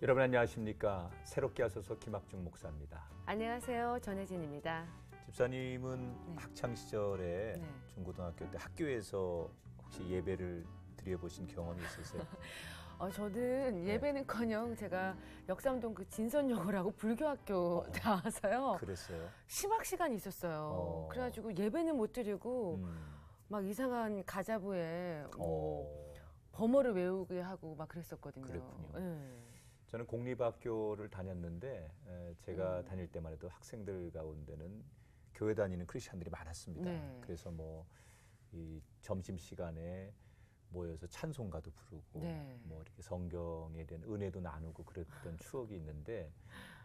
여러분 안녕하십니까? 새롭게 하소서 김학중 목사입니다. 안녕하세요. 전혜진입니다. 집사님은 학창 시절에 네. 중고등학교 때 학교에서 혹시 예배를 드려보신 경험이 있으세요? 저는 예배는커녕 제가 역삼동 그 진선여고라고 불교학교 나와서요. 그랬어요? 심학 시간이 있었어요. 그래가지고 예배는 못 드리고 막 이상한 가자부에 범어를 외우게 하고 막 그랬었거든요. 그랬군요. 네. 저는 공립학교를 다녔는데 제가 다닐 때만 해도 학생들 가운데는 교회 다니는 크리스천들이 많았습니다. 네. 그래서 뭐 이 점심 시간에 모여서 찬송가도 부르고 네. 뭐 이렇게 성경에 대한 은혜도 나누고 그랬던 추억이 있는데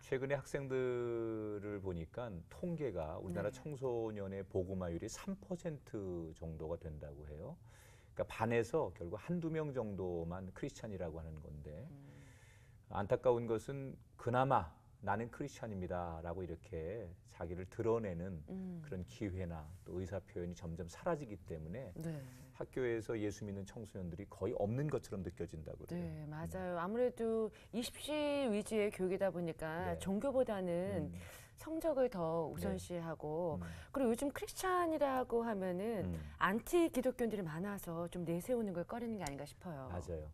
최근에 학생들을 보니까 통계가 우리나라 청소년의 복음화율이 3% 정도가 된다고 해요. 그러니까 반에서 결국 한두 명 정도만 크리스찬이라고 하는 건데 안타까운 것은 그나마 나는 크리스찬입니다라고 이렇게 자기를 드러내는 그런 기회나 또 의사 표현이 점점 사라지기 때문에 네. 학교에서 예수 믿는 청소년들이 거의 없는 것처럼 느껴진다고 그래요. 네, 맞아요. 아무래도 20시 위주의 교육이다 보니까 네. 종교보다는 성적을 더 우선시하고 그리고 요즘 크리스찬이라고 하면은 안티 기독교인들이 많아서 좀 내세우는 걸 꺼리는 게 아닌가 싶어요. 맞아요.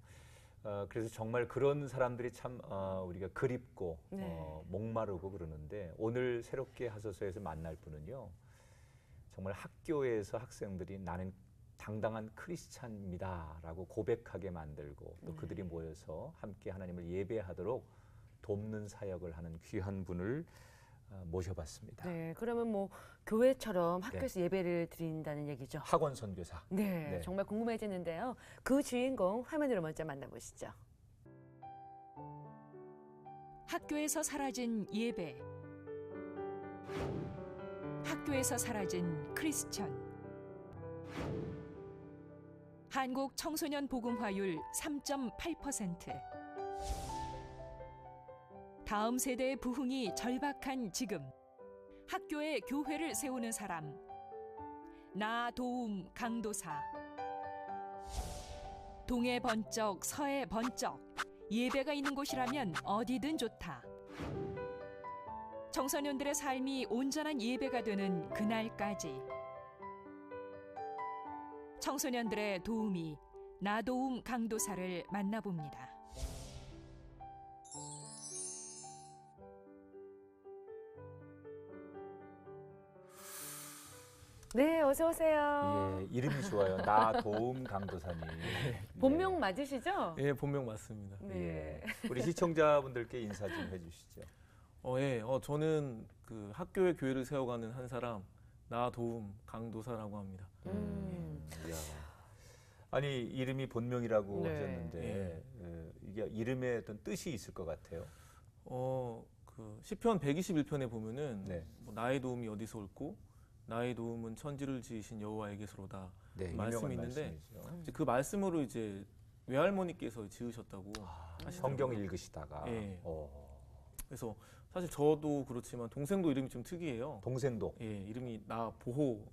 그래서 정말 그런 사람들이 참 우리가 그립고 네. 목마르고 그러는데 오늘 새롭게 하소서에서 만날 분은요. 정말 학교에서 학생들이 나는 당당한 크리스찬입니다라고 고백하게 만들고 또 그들이 모여서 함께 하나님을 예배하도록 돕는 사역을 하는 귀한 분을 모셔봤습니다. 네, 그러면 뭐 교회처럼 학교에서 예배를 드린다는 얘기죠. 학원 선교사. 네, 정말 궁금해지는데요. 그 주인공 화면으로 먼저 만나보시죠. 학교에서 사라진 예배. 학교에서 사라진 크리스천. 한국 청소년 복음화율 3.8%. 다음 세대의 부흥이 절박한 지금 학교에 교회를 세우는 사람. 나 도움 강도사. 동해 번쩍 서해 번쩍 예배가 있는 곳이라면 어디든 좋다. 청소년들의 삶이 온전한 예배가 되는 그날까지 청소년들의 도움이 나도움 강도사를 만나봅니다. 네, 어서 오세요. 예, 이름이 좋아요. 나 도움 강도사님. 본명 맞으시죠? 예, 본명 맞습니다. 네. 우리 시청자분들께 인사 좀 해주시죠. 저는 그 학교에 교회를 세워가는 한 사람, 나 도움 강도사라고 합니다. 이야. 아니 이름이 본명이라고 네. 하셨는데 이게 이름에 어떤 뜻이 있을 것 같아요. 그 시편 121편에 보면은 네. 뭐 나의 도움이 어디서 올고 나의 도움은 천지를 지으신 여호와에게서로다 네, 말씀이 유명한 있는데 말씀이죠. 이제 그 말씀으로 이제 외할머니께서 지으셨다고 하시더라고요. 성경 읽으시다가 예. 그래서 사실 저도 그렇지만 동생도 이름이 좀 특이해요. 동생도 예, 이름이 나보호라고.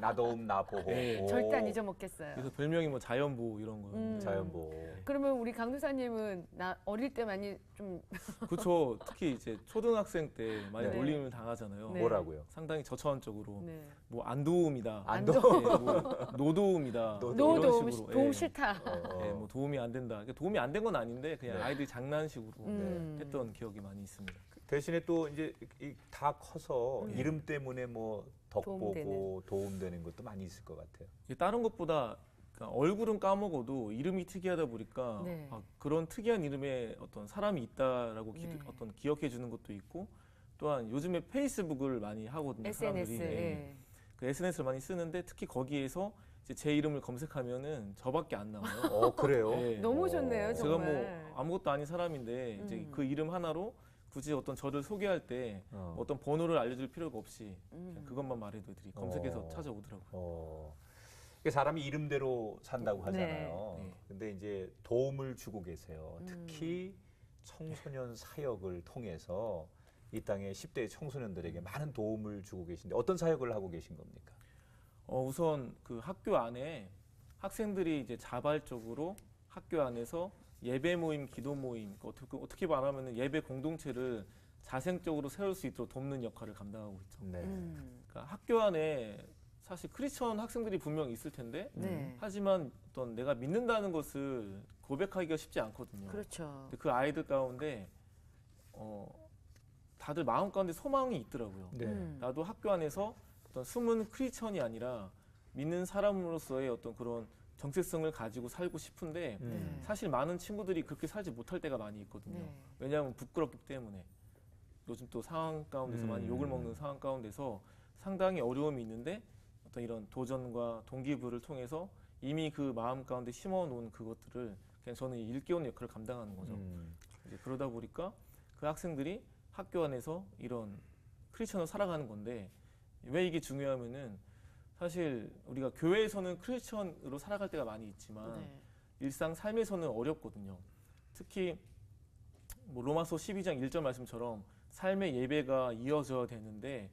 나 도움 나 보호. 네. 절대 안 잊어먹겠어요. 그래서 별명이 뭐 자연보호 이런 거예요. 자연보호. 그러면 우리 강도사님은 나 어릴 때 많이 좀 그렇죠. 특히 이제 초등학생 때 많이 네. 놀림을 당하잖아요. 네. 뭐라고요? 상당히 저차원적으로 네. 뭐 안도움이다, 안도움. 예, 뭐 노도움이다, 노 이런 도움, 식으로 도움 예. 싫다. 예, 뭐 도움이 안 된다. 그러니까 도움이 안 된 건 아닌데 그냥 네. 아이들이 장난식으로 했던 기억이 많이 있습니다. 대신에 또 이제 다 커서 이름 때문에 뭐 도움되는. 덕보고 도움되는 것도 많이 있을 것 같아요. 이게 다른 것보다 그러니까 얼굴은 까먹어도 이름이 특이하다 보니까 네. 그런 특이한 이름에 어떤 사람이 있다라고 네. 어떤 기억해 주는 것도 있고 또한 요즘에 페이스북을 많이 하거든요. SNS. 사람들이. 예. 그 SNS를 많이 쓰는데 특히 거기에서 이제 제 이름을 검색하면은 저밖에 안 나와요. 그래요? 예. 너무 좋네요, 제가 정말. 뭐 아무것도 아닌 사람인데 이제 그 이름 하나로 굳이 어떤 저를 소개할 때 어떤 번호를 알려줄 필요가 없이 그냥 그것만 말해도 애들이 검색해서 찾아오더라고요. 이게 사람이 이름대로 산다고 하잖아요. 네. 근데 이제 도움을 주고 계세요. 특히 청소년 사역을 통해서 이 땅의 10대 청소년들에게 많은 도움을 주고 계신데 어떤 사역을 하고 계신 겁니까? 우선 그 학교 안에 학생들이 이제 자발적으로 학교 안에서 예배 모임, 기도 모임, 어떻게 말하면 예배 공동체를 자생적으로 세울 수 있도록 돕는 역할을 감당하고 있죠. 네. 그러니까 학교 안에 사실 크리스천 학생들이 분명 있을 텐데 네. 하지만 어떤 내가 믿는다는 것을 고백하기가 쉽지 않거든요. 그렇죠. 근데 그 아이들 가운데 다들 마음 가운데 소망이 있더라고요. 네. 나도 학교 안에서 어떤 숨은 크리스천이 아니라 믿는 사람으로서의 어떤 그런 정체성을 가지고 살고 싶은데 네. 사실 많은 친구들이 그렇게 살지 못할 때가 많이 있거든요. 네. 왜냐하면 부끄럽기 때문에 요즘 또 상황 가운데서 많이 욕을 먹는 상황 가운데서 상당히 어려움이 있는데 어떤 이런 도전과 동기부여를 통해서 이미 그 마음 가운데 심어놓은 그것들을 그냥 저는 일깨우는 역할을 감당하는 거죠. 이제 그러다 보니까 그 학생들이 학교 안에서 이런 크리스천으로 살아가는 건데 왜 이게 중요하면은 사실 우리가 교회에서는 크리스천으로 살아갈 때가 많이 있지만 네. 일상 삶에서는 어렵거든요. 특히 뭐 로마서 12장 1절 말씀처럼 삶의 예배가 이어져야 되는데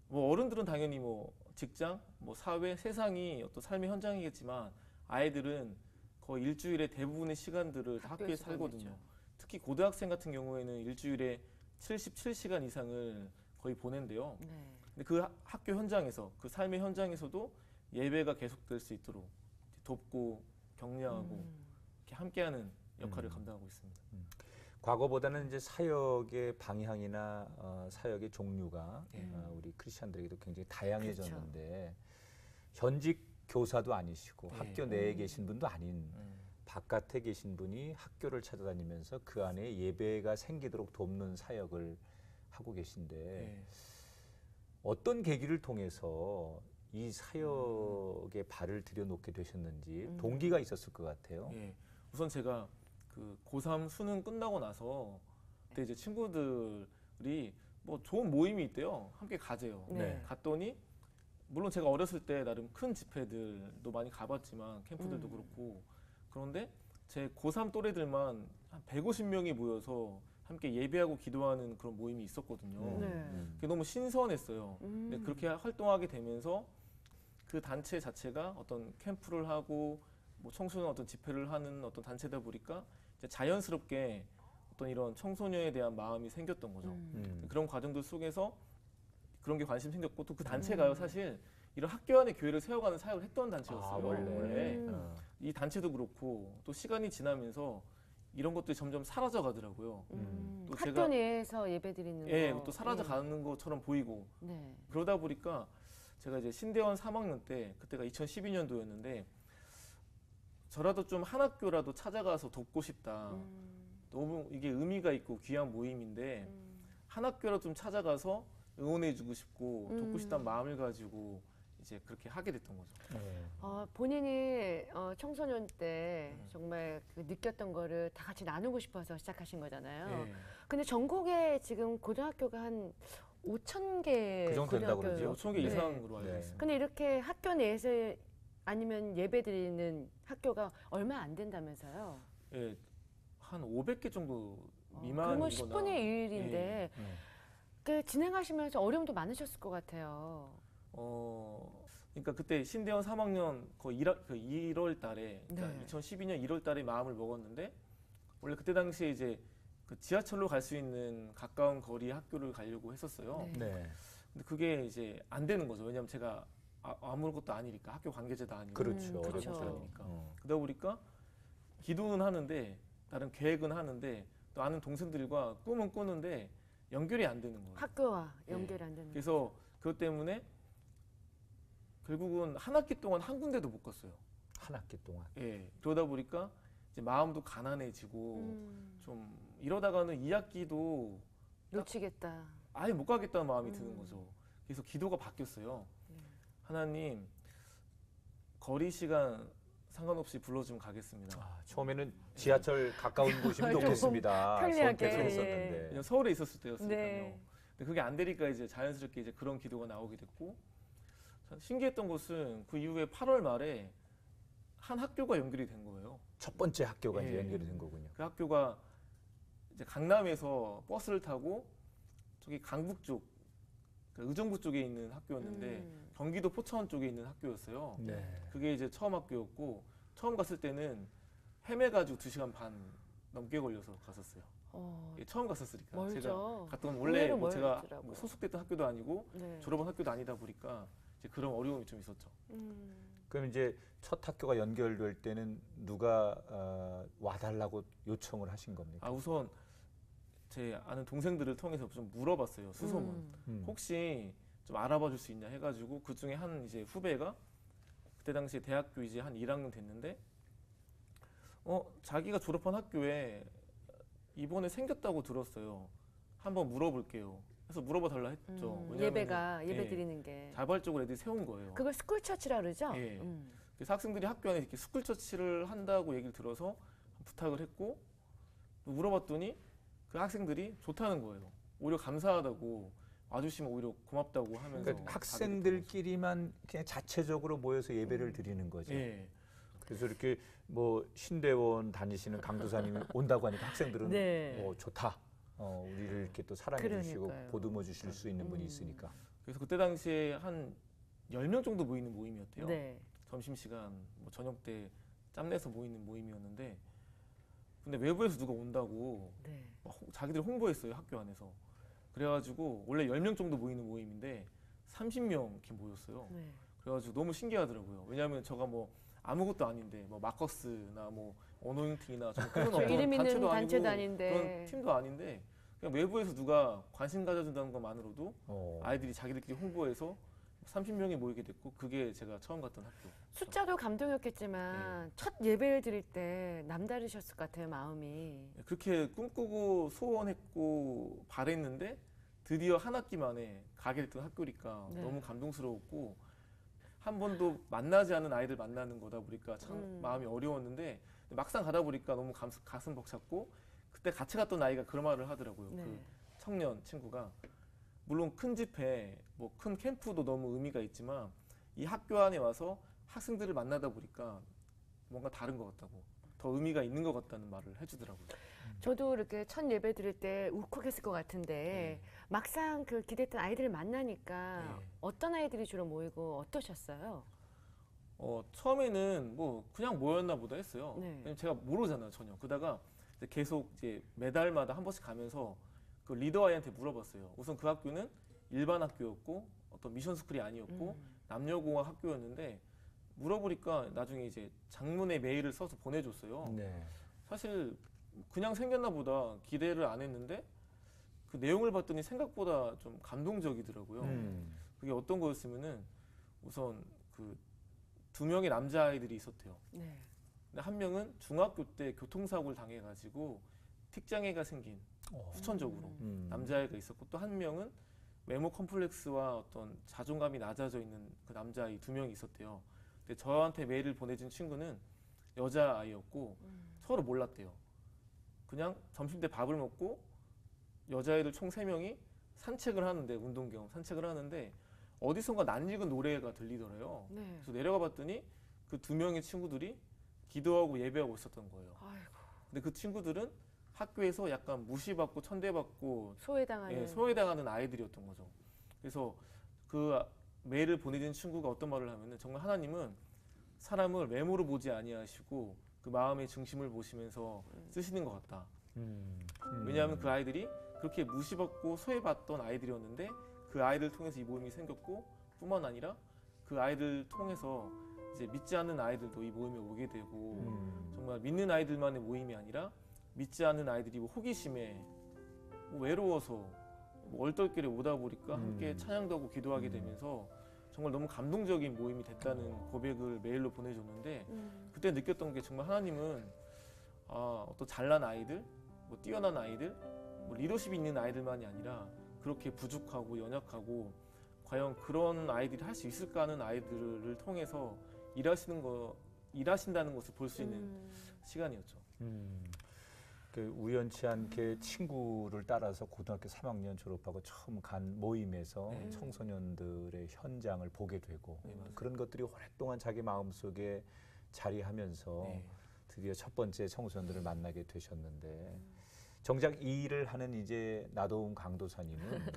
뭐 어른들은 당연히 뭐 직장, 뭐 사회, 세상이 어떤 삶의 현장이겠지만 아이들은 거의 일주일의 대부분의 시간들을 다 학교에 살거든요. 보내죠. 특히 고등학생 같은 경우에는 일주일에 77시간 이상을 거의 보낸대요. 네. 근데 그 학교 현장에서 그 삶의 현장에서도 예배가 계속될 수 있도록 돕고 격려하고 이렇게 함께하는 역할을 감당하고 있습니다. 과거보다는 이제 사역의 방향이나 사역의 종류가 우리 크리스천들에게도 굉장히 다양해졌는데 현직 교사도 아니시고 학교 내에 계신 분도 아닌 바깥에 계신 분이 학교를 찾아다니면서 그 안에 예배가 생기도록 돕는 사역을 하고 계신데 어떤 계기를 통해서 이 사역에 발을 들여놓게 되셨는지 동기가 있었을 것 같아요. 우선 제가 그 고3 수능 끝나고 나서 그때 이제 친구들이 뭐 좋은 모임이 있대요. 함께 가재요. 네. 갔더니 물론 제가 어렸을 때 나름 큰 집회들도 많이 가봤지만 캠프들도 그렇고 그런데 제 고3 또래들만 한 150명이 모여서 함께 예배하고 기도하는 그런 모임이 있었거든요. 그게 너무 신선했어요. 근데 그렇게 활동하게 되면서 그 단체 자체가 어떤 캠프를 하고 뭐 청소년 어떤 집회를 하는 어떤 단체다 보니까 이제 자연스럽게 어떤 이런 청소년에 대한 마음이 생겼던 거죠. 그런 과정들 속에서 그런 게 관심 생겼고 또 그 단체가요 사실 이런 학교 안에 교회를 세워가는 사역을 했던 단체였어요. 원래. 이 단체도 그렇고 또 시간이 지나면서 이런 것들이 점점 사라져 가더라고요. 또 학교 내에서 예배드리는 거. 또 사라져 가는 것처럼 보이고 네. 그러다 보니까 제가 이제 신대원 3학년 때 그때가 2012년도였는데 저라도 좀 한 학교라도 찾아가서 돕고 싶다. 너무 이게 의미가 있고 귀한 모임인데 한 학교라도 좀 찾아가서 응원해주고 싶고 돕고 싶다는 마음을 가지고 이제 그렇게 하게 됐던 거죠. 본인이 청소년 때 정말 그 느꼈던 거를 다 같이 나누고 싶어서 시작하신 거잖아요. 근데 전국에 지금 고등학교가 한 5,000개 그 정도 된다고 그러죠. 5,000개 이상으로 알고 있습니다. 근데 이렇게 학교 내에서 아니면 예배드리는 학교가 얼마 안 된다면서요? 예, 한 500개 정도 그러면 미만이거나 10분의 1인데 그 진행하시면서 어려움도 많으셨을 것 같아요. 그러니까 그때 신대원 3학년 거의 1월 달에 그러니까 2012년 1월 달에 마음을 먹었는데 원래 그때 당시에 이제 그 지하철로 갈 수 있는 가까운 거리 학교를 가려고 했었어요. 근데 그게 이제 안 되는 거죠. 왜냐하면 제가 아무것도 아니니까 학교 관계자도 아니고 그렇죠. 그렇죠. 아니니까. 그러다 보니까 기도는 하는데 다른 계획은 하는데 또 아는 동생들과 꿈은 꾸는데 연결이 안 되는 거예요. 학교와 연결이 안 되는 그래서 그것 때문에 결국은 한 학기 동안 한 군데도 못 갔어요. 한 학기 동안. 그러다 보니까 이제 마음도 가난해지고 좀 이러다가는 2학기도 놓치겠다. 아예 못 가겠다는 마음이 드는 거죠. 그래서 기도가 바뀌었어요. 하나님, 거리 시간 상관없이 불러주면 가겠습니다. 처음에는 지하철 가까운 곳이면 좋겠습니다. 편리하게. 선택했었는데. 그냥 서울에 있었을 때였으니까요. 근데 그게 안 되니까 이제 자연스럽게 이제 그런 기도가 나오게 됐고 신기했던 것은 그 이후에 8월 말에 한 학교가 연결이 된 거예요. 첫 번째 학교가 이제 연결이 된 거군요. 그 학교가 이제 강남에서 버스를 타고 저기 강북 쪽, 그 의정부 쪽에 있는 학교였는데 경기도 포천 쪽에 있는 학교였어요. 그게 이제 처음 학교였고 처음 갔을 때는 헤매가지고 2시간 반 넘게 걸려서 갔었어요. 예, 처음 갔었으니까 멀죠. 제가 갔던 원래 의외로 뭐 제가 멀더라고요. 뭐 소속됐던 학교도 아니고 네. 졸업한 학교도 아니다 보니까 이제 그런 어려움이 좀 있었죠. 그럼 이제 첫 학교가 연결될 때는 누가 와달라고 요청을 하신 겁니까? 아 우선 제 아는 동생들을 통해서 좀 물어봤어요. 수소문. 혹시 좀 알아봐 줄 수 있냐 해가지고 그 중에 한 이제 후배가 그때 당시에 대학교 이제 한 1학년 됐는데 자기가 졸업한 학교에 이번에 생겼다고 들었어요. 한번 물어볼게요. 그래서 물어봐 달라 했죠. 왜냐면은, 예배 예, 드리는 게. 자발적으로 애들이 세운 거예요. 그걸 스쿨처치라 그러죠? 예. 그래서 학생들이 학교 안에 이렇게 스쿨처치를 한다고 얘기를 들어서 부탁을 했고 물어봤더니 그 학생들이 좋다는 거예요. 오히려 감사하다고 와주시면 오히려 고맙다고 하면서 그러니까 학생들끼리만 그냥 자체적으로 모여서 예배를 드리는 거죠. 예. 그래서 이렇게 뭐 신대원 다니시는 강도사님이 온다고 하니까 학생들은 네. 좋다. 우리를 이렇게 또 사랑해 주시고 그러니까요. 보듬어 주실 수 있는 분이 있으니까. 그래서 그때 당시에 한 10명 정도 모이는 모임이었대요. 네. 점심시간, 뭐 저녁 때 짬내서 모이는 모임이었는데 근데 외부에서 누가 온다고 네. 막 자기들 홍보했어요, 학교 안에서. 그래가지고 원래 10명 정도 모이는 모임인데 30명 이렇게 모였어요. 네. 그래가지고 너무 신기하더라고요. 왜냐하면 제가 뭐 아무것도 아닌데 뭐 마커스나 뭐 어노잉팅이나 그런 그렇죠. 어떤 이름 있는 단체도 단체도 아니고 아닌데. 그런 팀도 아닌데 그냥 외부에서 누가 관심 가져준다는 것만으로도 아이들이 자기들끼리 홍보해서 30명이 모이게 됐고 그게 제가 처음 갔던 학교. 숫자도 감동이었겠지만 첫 예배를 드릴 때 남다르셨을 것 같아요, 마음이. 그렇게 꿈꾸고 소원했고 바랬는데 드디어 한 학기 만에 가게 됐던 학교니까 네. 너무 감동스러웠고 한 번도 만나지 않은 아이들 만나는 거다 보니까 참 마음이 어려웠는데 막상 가다 보니까 너무 가슴 벅찼고 그때 같이 갔던 아이가 그런 말을 하더라고요. 네. 그 청년 친구가 물론 큰 집회, 뭐 큰 캠프도 너무 의미가 있지만 이 학교 안에 와서 학생들을 만나다 보니까 뭔가 다른 것 같다고 더 의미가 있는 것 같다는 말을 해주더라고요. 저도 이렇게 첫 예배 드릴 때 울컥했을 것 같은데 막상 그 기대했던 아이들을 만나니까 네. 어떤 아이들이 주로 모이고 어떠셨어요? 처음에는 뭐 그냥 모였나 보다 했어요. 네. 왜냐면 제가 모르잖아요, 전혀. 그러다가 이제 계속 이제 매달마다 한 번씩 가면서 그 리더 아이한테 물어봤어요. 우선 그 학교는 일반 학교였고 어떤 미션 스쿨이 아니었고 남녀공학 학교였는데 물어보니까 나중에 이제 장문의 메일을 써서 보내줬어요. 네. 사실 그냥 생겼나 보다 기대를 안 했는데 그 내용을 봤더니 생각보다 좀 감동적이더라고요. 그게 어떤 거였으면은 우선 그 2명의 남자아이들이 있었대요. 네. 근데 한 명은 중학교 때 교통사고를 당해가지고 틱장애가 생긴 후천적으로 남자아이가 있었고 또 한 명은 외모 컴플렉스와 어떤 자존감이 낮아져 있는 그 남자아이 2명이 있었대요. 근데 저한테 메일을 보내준 친구는 여자아이였고 서로 몰랐대요. 그냥 점심 때 밥을 먹고 여자애들 총 3명이 산책을 하는데 운동 겸 산책을 하는데 어디선가 낯익은 노래가 들리더래요. 네. 그래서 내려가 봤더니 그 2명의 친구들이 기도하고 예배하고 있었던 거예요. 아이고, 근데 그 친구들은 학교에서 약간 무시받고 천대받고 소외당하는. 소외당하는 아이들이었던 거죠. 그래서 그 메일을 보내준 친구가 어떤 말을 하면은 정말 하나님은 사람을 외모로 보지 아니하시고 그 마음의 중심을 보시면서 쓰시는 것 같다. 왜냐하면 그 아이들이 그렇게 무시받고 소외받던 아이들이었는데 그 아이들 통해서 이 모임이 생겼고 뿐만 아니라 그 아이들 통해서 이제 믿지 않는 아이들도 이 모임에 오게 되고 정말 믿는 아이들만의 모임이 아니라 믿지 않는 아이들이 뭐 호기심에 뭐 외로워서 뭐 얼떨결에 오다 보니까 함께 찬양도 하고 기도하게 되면서 정말 너무 감동적인 모임이 됐다는 고백을 메일로 보내줬는데 그때 느꼈던 게 정말 하나님은 어떤 잘난 아이들, 뭐 뛰어난 아이들, 뭐 리더십 있는 아이들만이 아니라 그렇게 부족하고 연약하고 과연 그런 아이들이 할 수 있을까 하는 아이들을 통해서 일하신다는 것을 볼 수 있는 시간이었죠. 그 우연치 않게 친구를 따라서 고등학교 3학년 졸업하고 처음 간 모임에서 청소년들의 현장을 보게 되고 그런 것들이 오랫동안 자기 마음속에 자리하면서 드디어 첫 번째 청소년들을 만나게 되셨는데 정작 이 일을 하는 이제 나도움 강도사님은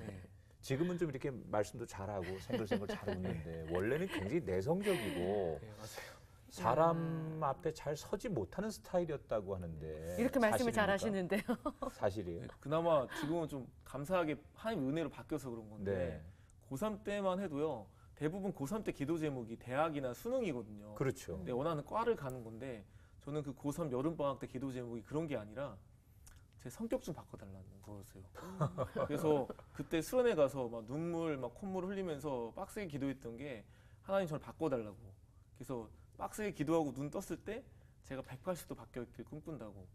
지금은 좀 이렇게 말씀도 잘하고 생글생글 잘 웃는데 원래는 굉장히 내성적이고 맞아요. 사람 앞에 잘 서지 못하는 스타일이었다고 하는데 이렇게 말씀을 잘 사실입니까? 하시는데요. 사실이에요. 네, 그나마 지금은 좀 감사하게 하나님 은혜로 바뀌어서 그런 건데 네, 고3 때만 해도요. 대부분 고3 때 기도 제목이 대학이나 수능이거든요. 그렇죠. 내 원하는 과를 가는 건데 저는 그 고3 여름방학 때 기도 제목이 그런 게 아니라 제 성격 좀 바꿔달라는 거였어요. 그래서 그때 수련회 가서 막 눈물, 막 콧물 흘리면서 빡세게 기도했던 게 하나님 저를 바꿔달라고. 그래서 빡세게 기도하고 눈 떴을 때 제가 180도 바뀌었길 꿈꾼다고.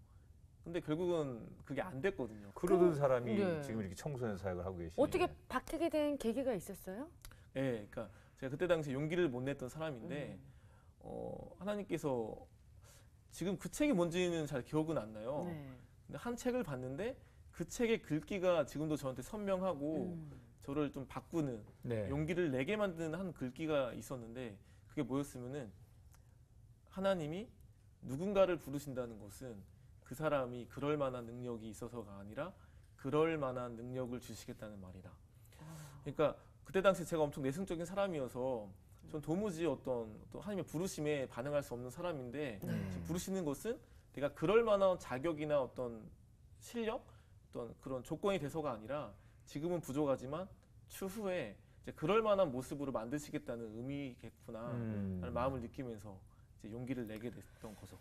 근데 결국은 그게 안 됐거든요. 그러던 사람이 네. 지금 이렇게 청소년 사역을 하고 계시네요. 어떻게 바뀌게 된 계기가 있었어요? 네, 그러니까 제가 그때 당시에 용기를 못 냈던 사람인데 하나님께서 지금 그 책이 뭔지는 잘 기억은 안 나요. 네. 근데 한 책을 봤는데 그 책의 글귀가 지금도 저한테 선명하고 저를 좀 바꾸는 네. 용기를 내게 만드는 한 글귀가 있었는데 그게 뭐였으면은 하나님이 누군가를 부르신다는 것은 그 사람이 그럴 만한 능력이 있어서가 아니라 그럴 만한 능력을 주시겠다는 말이다. 그러니까 그때 당시 제가 엄청 내성적인 사람이어서 전 도무지 어떤 하나님의 부르심에 반응할 수 없는 사람인데 지금 부르시는 것은 내가 그럴 만한 자격이나 어떤 실력, 어떤 그런 조건이 돼서가 아니라 지금은 부족하지만 추후에 이제 그럴 만한 모습으로 만드시겠다는 의미겠구나 라는 마음을 느끼면서 이제 용기를 내게 됐던 거죠.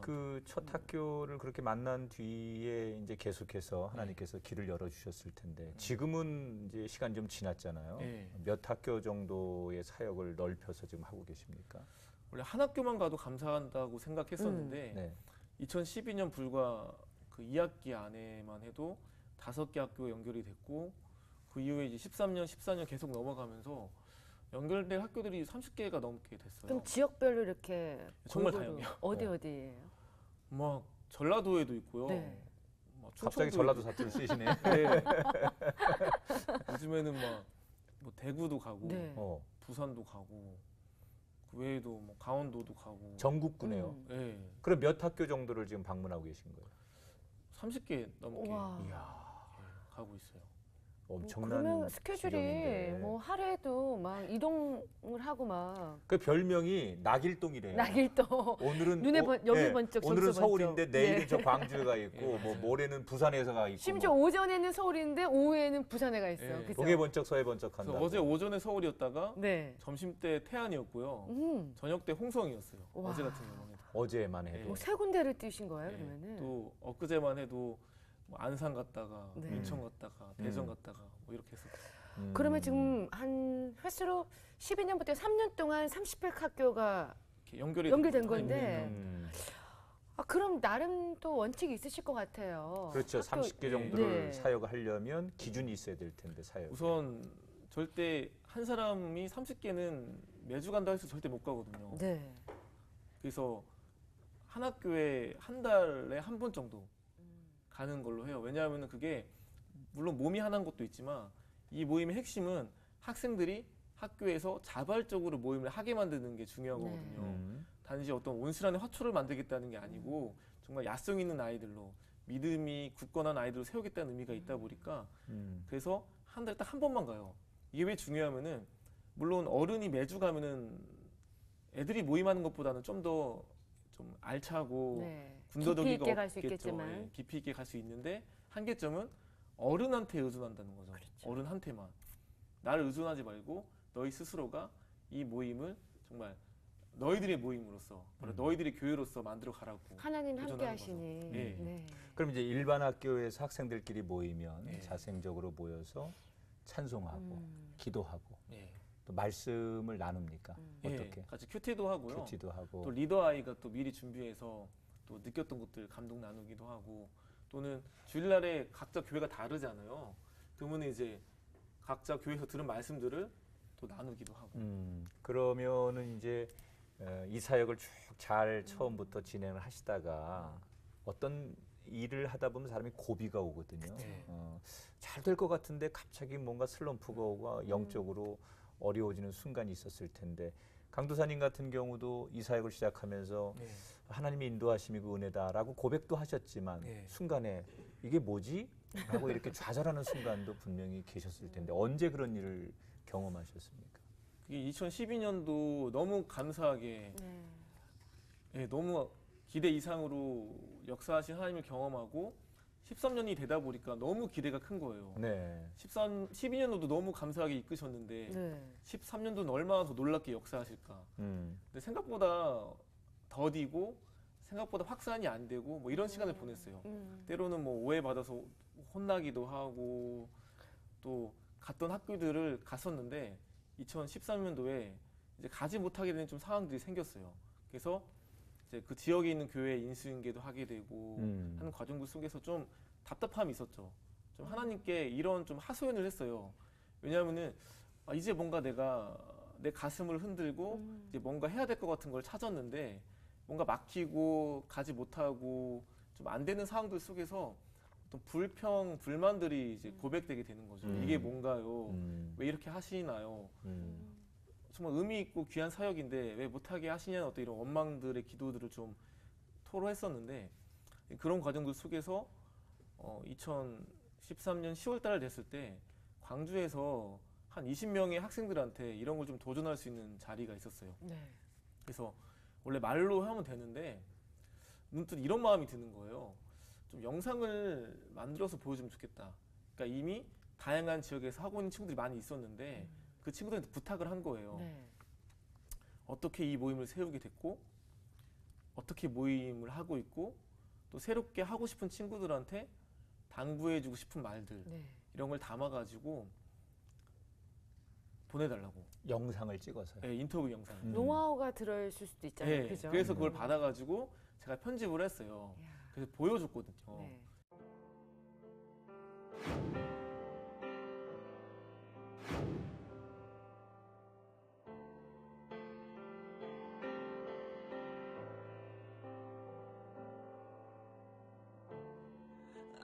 그 첫 학교를 그렇게 만난 뒤에 이제 계속해서 하나님께서 길을 열어주셨을 텐데 지금은 이제 시간 좀 지났잖아요. 네. 몇 학교 정도의 사역을 넓혀서 지금 하고 계십니까? 원래 한 학교만 가도 감사한다고 생각했었는데 네. 2012년 불과 그 2학기 안에만 해도 5개 학교에 연결이 됐고 그 이후에 이제 13년, 14년 계속 넘어가면서 연결된 학교들이 30개가 넘게 됐어요. 그럼 지역별로 이렇게 정말 골고루 다양해요. 어디예요? 막 전라도에도 있고요. 네. 막 갑자기 충청도에도 전라도 사투리 쓰시네. 네. 요즘에는 막 뭐 대구도 가고 네. 부산도 가고 그 외에도 뭐 강원도도 가고 전국구네요. 네. 그럼 몇 학교 정도를 지금 방문하고 계신 거예요? 30개 넘게 와. 이야, 가고 있어요. 엄청난 그러면 스케줄이 지경인데. 뭐 하루에도 막 이동을 하고 막 그 별명이 낙일동이래요. 낙일도 오늘은 눈에 여기 네, 번쩍 오늘은 저기 서울인데 번쩍. 내일은 네. 저 광주에 가 있고 네, 뭐 맞아요. 모레는 부산에서 가 있고 심지어 뭐 오전에는 서울인데 오후에는 부산에 가 있어요. 네. 그죠? 동해 번쩍 서해 번쩍 그래서 한다. 어제 오전에 서울이었다가 네. 점심 때 태안이었고요. 저녁 때 홍성이었어요. 와. 어제 같은 경우는. 어제만 해도. 뭐 세 군데를 뛰신 거예요, 네. 그러면은? 또 엊그제만 해도 뭐 안산 갔다가 네. 인천 갔다가 대전 갔다가 뭐 이렇게 했었죠. 그러면 지금 한 횟수로 12년부터 3년 동안 30회 학교가 이렇게 연결이 연결된 된 건데 음, 그럼 나름 또 원칙이 있으실 것 같아요. 그렇죠. 학교- 30개 정도를 네. 사역을 하려면 기준이 있어야 될 텐데 사역. 우선 절대 한 사람이 30개는 매주 간다 해서 절대 못 가거든요. 네. 그래서 한 학교에 한 달에 한 번 정도 가는 걸로 해요. 왜냐하면 그게 물론 몸이 하나인 것도 있지만 이 모임의 핵심은 학생들이 학교에서 자발적으로 모임을 하게 만드는 게 중요한 네. 거거든요. 단지 어떤 온실안의 화초를 만들겠다는 게 아니고 정말 야성 있는 아이들로 믿음이 굳건한 아이들로 세우겠다는 의미가 있다 보니까 그래서 한 달에 딱 한 번만 가요. 이게 왜 중요하면은 물론 어른이 매주 가면은 애들이 모임하는 것보다는 좀 더 좀 알차고 네. 군더더기가 깊이 있게 갈 수 없겠죠. 있겠지만 예, 깊이 있게 갈 수 있는데 한계점은 어른한테 의존한다는 거죠. 그렇죠. 어른한테만. 나를 의존하지 말고 너희 스스로가 이 모임을 정말 너희들의 모임으로서 너희들의 교회로서 만들어 가라고. 하나님 함께 도전하는 하시니. 거죠. 네. 네. 그럼 이제 일반 학교에서 학생들끼리 모이면 네. 자생적으로 모여서 찬송하고 기도하고 예. 또 말씀을 나눕니까? 어떻게? 예, 같이 큐티도 하고요. 큐티도 하고. 또 리더 아이가 또 미리 준비해서 또 느꼈던 것들 감동 나누기도 하고 또는 주일날에 각자 교회가 다르잖아요. 그러면 이제 각자 교회에서 들은 말씀들을 또 나누기도 하고. 그러면은 이제 이 사역을 쭉 잘 처음부터 진행을 하시다가 어떤 일을 하다 보면 사람이 고비가 오거든요. 네. 잘 될 것 같은데 갑자기 뭔가 슬럼프가 오고 영적으로 어려워지는 순간이 있었을 텐데 강도사님 같은 경우도 이 사역을 시작하면서 네. 하나님의 인도하심이 그 은혜다라고 고백도 하셨지만 네. 순간에 이게 뭐지? 하고 이렇게 좌절하는 순간도 분명히 계셨을 텐데 언제 그런 일을 경험하셨습니까? 그게 2012년도 너무 감사하게 네. 예, 너무 기대 이상으로 역사하신 하나님을 경험하고 13년이 되다 보니까 너무 기대가 큰 거예요. 네. 12년도도 너무 감사하게 이끄셨는데 네. 13년도는 얼마나 더 놀랍게 역사하실까. 근데 생각보다 더디고 생각보다 확산이 안 되고 뭐 이런 시간을 보냈어요. 때로는 뭐 오해받아서 혼나기도 하고 또 갔던 학교들을 갔었는데 2013년도에 이제 가지 못하게 되는 좀 상황들이 생겼어요. 그래서 이제 그 지역에 있는 교회 인수인계도 하게 되고 하는 과정들 속에서 좀 답답함이 있었죠. 좀 하나님께 이런 좀 하소연을 했어요. 왜냐하면은 이제 뭔가 내가 내 가슴을 흔들고 이제 뭔가 해야 될 것 같은 걸 찾았는데 뭔가 막히고 가지 못하고 좀 안 되는 상황들 속에서 어떤 불만들이 이제 고백되게 되는 거죠. 이게 뭔가요? 왜 이렇게 하시나요? 정말 의미 있고 귀한 사역인데 왜 못하게 하시냐는 어떤 이런 원망들의 기도들을 좀 토로했었는데 그런 과정들 속에서 2013년 10월 달 됐을 때 광주에서 한 20명의 학생들한테 이런 걸 좀 도전할 수 있는 자리가 있었어요. 네. 그래서 원래 말로 하면 되는데 문득 이런 마음이 드는 거예요. 좀 영상을 만들어서 보여주면 좋겠다. 그러니까 이미 다양한 지역에서 하고 있는 친구들이 많이 있었는데 그 친구들한테 부탁을 한 거예요. 네. 어떻게 이 모임을 세우게 됐고 어떻게 모임을 하고 있고 또 새롭게 하고 싶은 친구들한테 당부해주고 싶은 말들 네. 이런 걸 담아가지고 보내달라고. 영상을 찍어서요. 네, 인터뷰 영상. 노하우가 들어있을 수도 있잖아요. 네, 그죠? 그래서 그걸 받아가지고 제가 편집을 했어요. 이야. 그래서 보여줬거든요. 네.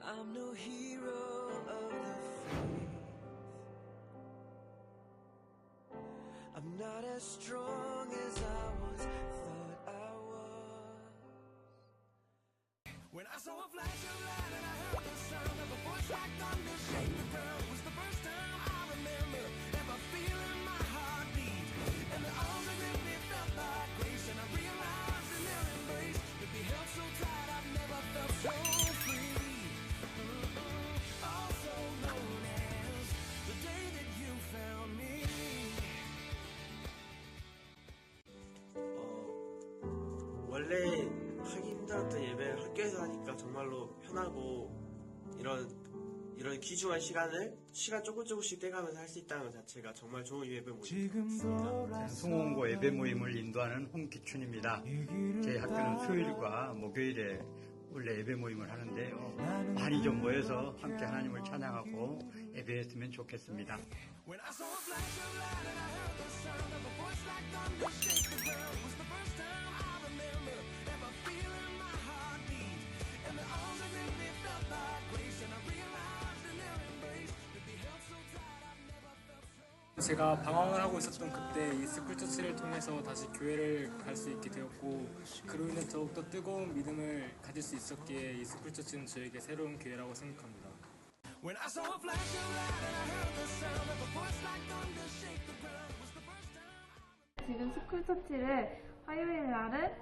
I'm no hero of the faith. I'm not as strong as I was thought I was. When I saw a flash of light and I heard the sound of a voice like thunder shake the ground, it was the first time I remember ever feeling my heart beat. And the arms that gripped me felt like grace, and I realized in their embrace to be held so tight I've never felt so free. Also known as the day that you found me. 원래 하기 힘들었던 예배를 학교에서 하니까 정말로 편하고 이런 귀중한 시간 조금씩 떼가면서 할 수 있다는 것 자체가 정말 좋은 예배 모임이었습니다. 송원고 예배 모임을 인도하는 홍기춘입니다. 저희 학교는 수요일과 목요일에 원래 예배 모임을 하는데요. 많이 좀 모여서 함께 하나님을 찬양하고 예배했으면 좋겠습니다. When I saw a flash of light and I heard the sound of a voice like thunder shake the ground, it was the first time I remember ever feeling my heart beat. And the arms that gripped me felt like grace, and I realized in their embrace to be held so tight I've never felt so. 제가 방황을 하고 있었던 그때 이 스쿨처치를 통해서 다시 교회를 갈 수 있게 되었고 그로 인해 더욱더 뜨거운 믿음을 가질 수 있었기에 이 스쿨처치는 저에게 새로운 기회라고 생각합니다. When I saw a flash of light and I heard the sound of a voice like thunder shake the ground, it was the first time. 지금 스쿨처치를 화요일 날은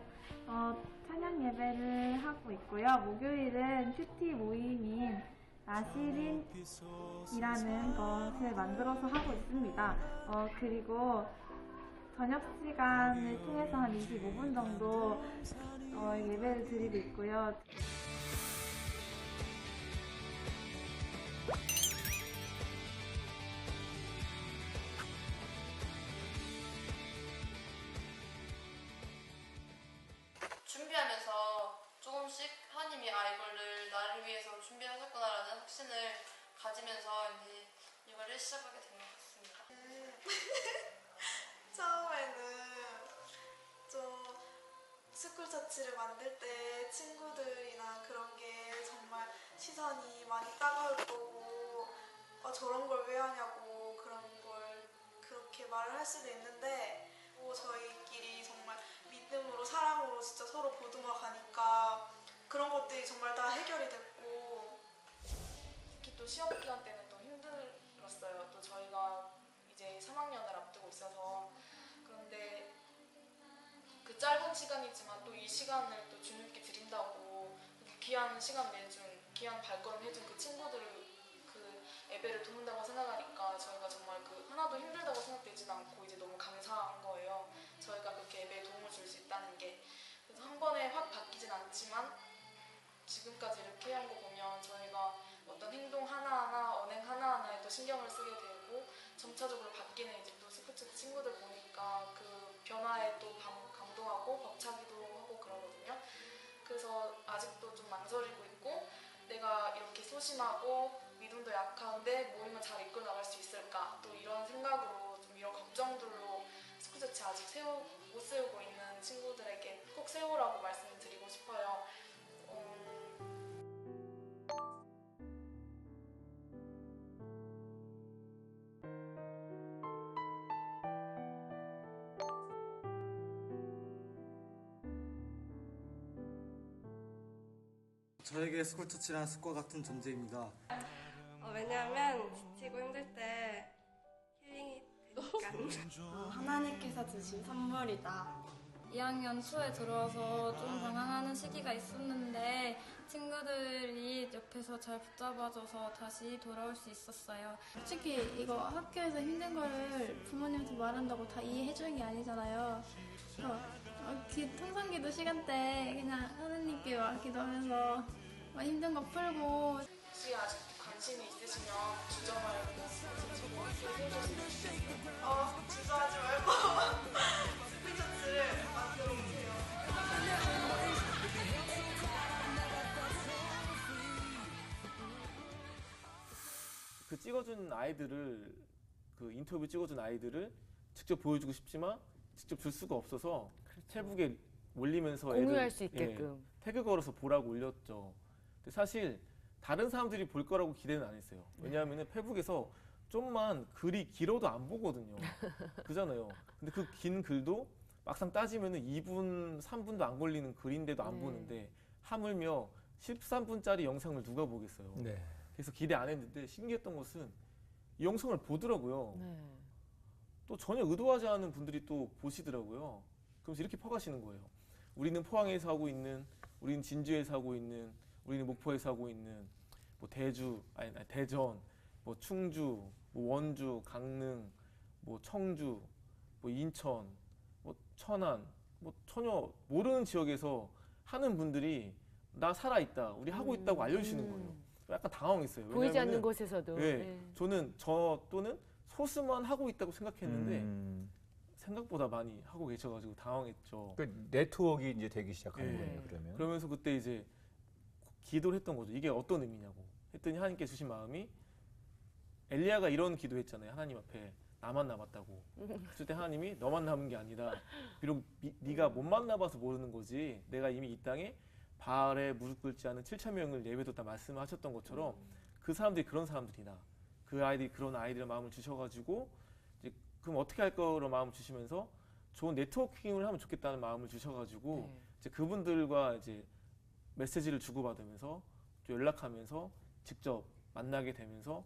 찬양 예배를 하고 있고요. 목요일은 큐티 모임인 나시린이라는 것을 만들어서 하고 있습니다. 그리고 저녁 시간을 통해서 한 25분 정도 예배를 드리고 있고요. 준비하면서 조금씩 하나님이 이거를 나를 위해서 준비하셨구나라는 확신을 가지면서 이제 이거를 시작하게 된 것 같습니다. 처음에는 좀 스쿨처치를 만들 때 친구들이나 그런 게 정말 시선이 많이 따가울 거고 저런 걸 왜 하냐고 그런 걸 그렇게 말을 할 수도 있는데 저희끼리 정말 믿음으로 사랑으로 진짜 서로 보듬어 가니까 그런 것들이 정말 다 해결이 됐고 특히 또 시험 기간 때는 또 힘들었어요. 또 저희가 이제 3학년을 앞두고 있어서 그런데 그 짧은 시간이지만 또 이 시간을 또 주님께 드린다고 귀한 시간 내준, 귀한 발걸음 해준 그 친구들을 그 예배를 돕는다고 생각하니까 저희가 정말 그 하나도 힘들다고 생각되진 않고 이제 너무 감사한 거예요. 저희가 그렇게 예배에 도움을 줄 수 있다는 게. 그래서 한 번에 확 바뀌진 않지만 지금까지 이렇게 해온 거 보면 저희가 어떤 행동 하나하나, 언행 하나하나에 또 신경을 쓰게 되고 점차적으로 바뀌는 이제 또 스포츠 친구들 보니까 그 변화에 또 감동하고 벅차기도 하고 그러거든요. 그래서 아직도 좀 망설이고 있고 내가 이렇게 소심하고 믿음도 약한데 모임을 잘 이끌어 나갈 수 있을까? 또 이런 생각으로 좀 이런 걱정들로 스쿨처치 아직 못 세우고 있는 친구들에게 꼭 세우라고 말씀을 드리고 싶어요. 저에게 스쿨처치란 숲과 같은 존재입니다. 왜냐하면 지치고 힘들 때 힐링이 되니까. 하나님께서 주신 선물이다. 2학년 초에 들어와서 좀 방황하는 시기가 있었는데 친구들이 옆에서 잘 붙잡아줘서 다시 돌아올 수 있었어요. 솔직히 이거 학교에서 힘든 거를 부모님한테 말한다고 다 이해해주는 게 아니잖아요. 통성기도 시간 때 그냥 하나님께 기도하면서 힘든 거 풀고. 혹시 아직 관심이 있으시면 주저 말고 주저하지 말고 스쿨처치를 만들어 보세요. 그 찍어준 아이들을, 그 인터뷰 찍어준 아이들을 직접 보여주고 싶지만 직접 줄 수가 없어서 페북에 올리면서 공유할 애들, 수 있게끔 태그 걸어서 보라고 올렸죠. 근데 사실 다른 사람들이 볼 거라고 기대는 안 했어요. 왜냐하면 페북에서 좀만 글이 길어도 안 보거든요. 그잖아요. 근데 그 긴 글도 막상 따지면은 2분, 3분도 안 걸리는 글인데도 안 보는데 하물며 13분짜리 영상을 누가 보겠어요. 네. 그래서 기대 안 했는데 신기했던 것은 이 영상을 보더라고요. 또 전혀 의도하지 않은 분들이 또 보시더라고요. 그러면서 이렇게 퍼가시는 거예요. 우리는 포항에서 하고 있는, 우리는 진주에서 하고 있는, 우리는 목포에서 하고 있는, 뭐 대전, 뭐 충주, 뭐 원주, 강릉, 뭐 청주, 뭐 인천, 뭐 천안, 뭐 전혀 모르는 지역에서 하는 분들이 나 살아있다, 우리 하고 있다고 알려주시는 거예요. 약간 당황했어요. 보이지 않는 곳에서도. 저는 저 또는 소수만 하고 있다고 생각했는데 생각보다 많이 하고 계셔가지고 당황했죠. 그 네트워크가 이제 되기 시작하는 거예요. 그러면. 그러면서 그때 이제 기도를 했던 거죠. 이게 어떤 의미냐고 했더니 하나님께 주신 마음이, 엘리야가 이런 기도했잖아요. 하나님 앞에 나만 남았다고. 그때 하나님이 너만 남은 게 아니다. 비록 네가 못 만나봐서 모르는 거지. 내가 이미 이 땅에 바알에 무릎 꿇지 않은 7,000명을 예배뒀다 말씀하셨던 것처럼 그 사람들이 그런 사람들이다. 그 아이들이 그런 아이들의 마음을 주셔가지고 이제 그럼 어떻게 할 거로 마음을 주시면서 좋은 네트워킹을 하면 좋겠다는 마음을 주셔가지고 이제 그분들과 이제 메시지를 주고받으면서 또 연락하면서 직접 만나게 되면서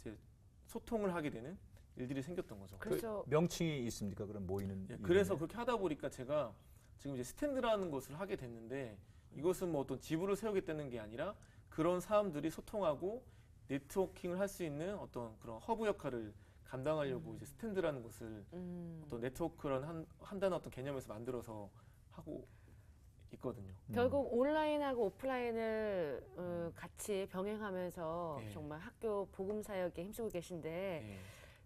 이제 소통을 하게 되는 일들이 생겼던 거죠. 그래서 그 명칭이 있습니까? 그럼 모이는. 그래서 그렇게 하다 보니까 제가 지금 이제 스탠드라는 것을 하게 됐는데, 이것은 뭐 어떤 지부를 세우겠다는 게 아니라 그런 사람들이 소통하고 네트워킹을 할 수 있는 어떤 그런 허브 역할을 감당하려고 이제 스탠드라는 것을 어떤 네트워크라는 한다는 어떤 개념에서 만들어서 하고 있거든요. 결국 온라인하고 오프라인을 같이 병행하면서 정말 학교 복음 사역에 힘쓰고 계신데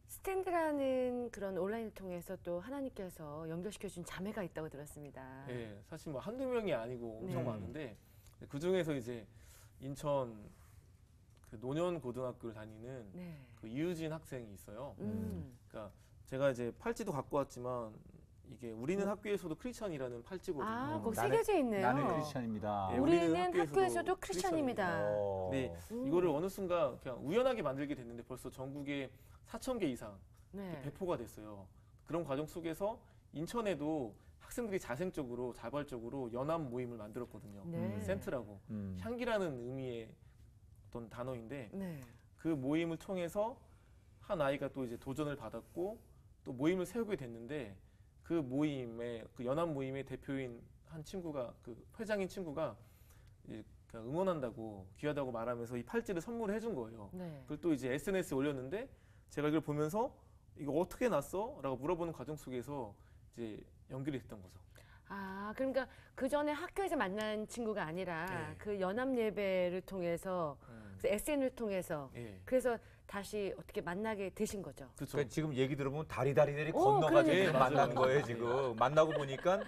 스탠드라는 그런 온라인을 통해서 또 하나님께서 연결시켜준 자매가 있다고 들었습니다. 네, 사실 뭐 한두 명이 아니고 엄청 많은데 그 중에서 이제 인천 그 노년 고등학교를 다니는 그 이유진 학생이 있어요. 그러니까 제가 이제 팔찌도 갖고 왔지만 이게 우리는 학교에서도 크리스찬이라는 팔찌거든요. 아, 거기 새겨져 있네요. 나는 크리스찬입니다. 네, 우리는 학교에서도 크리스찬입니다. 네, 이거를 어느 순간 그냥 우연하게 만들게 됐는데 벌써 전국에 4,000개 이상 배포가 됐어요. 그런 과정 속에서 인천에도 학생들이 자생적으로 자발적으로 연합 모임을 만들었거든요. 센트라고 향기라는 의미의 어떤 단어인데 그 모임을 통해서 한 아이가 또 이제 도전을 받았고 또 모임을 세우게 됐는데 그 모임에 그 연합 모임의 대표인 한 친구가 그 회장인 친구가 이제 그냥 응원한다고 귀하다고 말하면서 이 팔찌를 선물해 준 거예요. 네. 그걸 또 이제 SNS에 올렸는데 제가 이걸 보면서 이거 어떻게 났어? 라고 물어보는 과정 속에서 이제 연결이 됐던 거죠. 아, 그러니까 그 전에 학교에서 만난 친구가 아니라 네. 그 연합 예배를 통해서 그래서 SN을 통해서 예. 그래서 다시 어떻게 만나게 되신 거죠. 그러니까 지금 얘기 들어보면 다리 오, 건너가지고 그러니까. 만난 거예요 지금. 만나고 보니까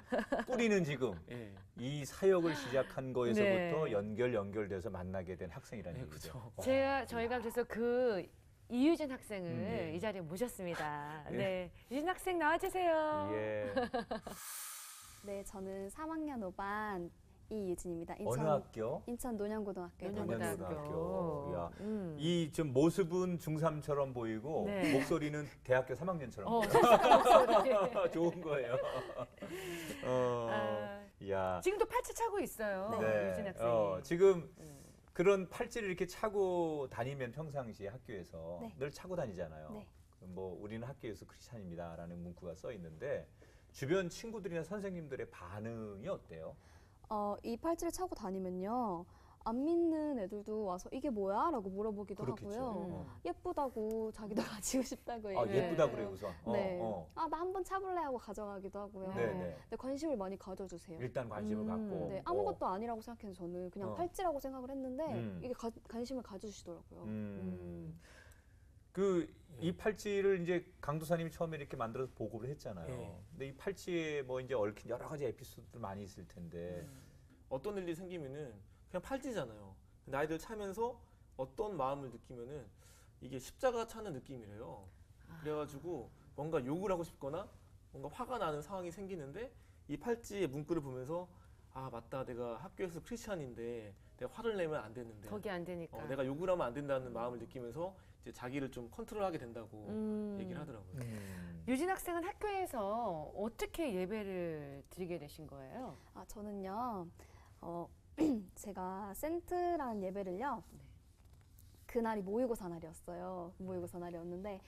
뿌리는 지금 예. 이 사역을 시작한 거에서부터 네. 연결돼서 만나게 된 학생이라는 얘기죠. 저희가 그래서 그 이유진 학생을 예. 이 자리에 모셨습니다. 예. 네, 이유진 학생 나와주세요. 예. 네, 저는 3학년 5반 이유진입니다. 어느 학교? 인천 논현고등학교에 다니고 논현고등학교. 야, 이 좀 모습은 중3처럼 보이고 네. 목소리는 대학교 3학년처럼 목소리. 좋은 거예요. 야. 지금도 팔찌 차고 있어요. 유진 학생이. 지금 그런 팔찌를 이렇게 차고 다니면 평상시에 학교에서 네. 늘 차고 다니잖아요. 네. 뭐 우리는 학교에서 크리스찬입니다라는 문구가 써 있는데 주변 친구들이나 선생님들의 반응이 어때요? 이 팔찌를 차고 다니면요. 안 믿는 애들도 와서 이게 뭐야? 라고 물어보기도 그렇겠죠. 하고요. 예쁘다고 자기도 가지고 싶다고 아, 얘기해요. 예쁘다 그래 우선. 네. 어. 나 한번 차볼래 하고 가져가기도 하고요. 네네. 근데 관심을 많이 가져주세요. 일단 관심을 갖고. 네, 아무것도 아니라고 생각해서 저는 그냥 어. 팔찌라고 생각을 했는데 음. 이게 관심을 가져주시더라고요. 이 팔찌를 이제 강도사님이 처음에 이렇게 만들어서 보급을 했잖아요. 예. 근데 이 팔찌에 뭐 이제 얽힌 여러 가지 에피소드들 많이 있을 텐데. 어떤 일이 생기면은 그냥 팔찌잖아요. 근데 아이들 차면서 어떤 마음을 느끼면은 이게 십자가 차는 느낌이래요. 그래가지고 뭔가 욕을 하고 싶거나 뭔가 화가 나는 상황이 생기는데 이 팔찌의 문구를 보면서 아 맞다 내가 학교에서 크리스찬인데 내가 화를 내면 안 되는데 거기 안 되니까. 내가 욕을 하면 안 된다는 마음을 느끼면서 이제 자기를 좀 컨트롤하게 된다고 얘기를 하더라고요. 유진 학생은 학교에서 어떻게 예배를 드리게 되신 거예요? 아, 저는요. 제가 센트라는 예배를요. 그날이 모의고사 날이었어요. 모의고사 날이었는데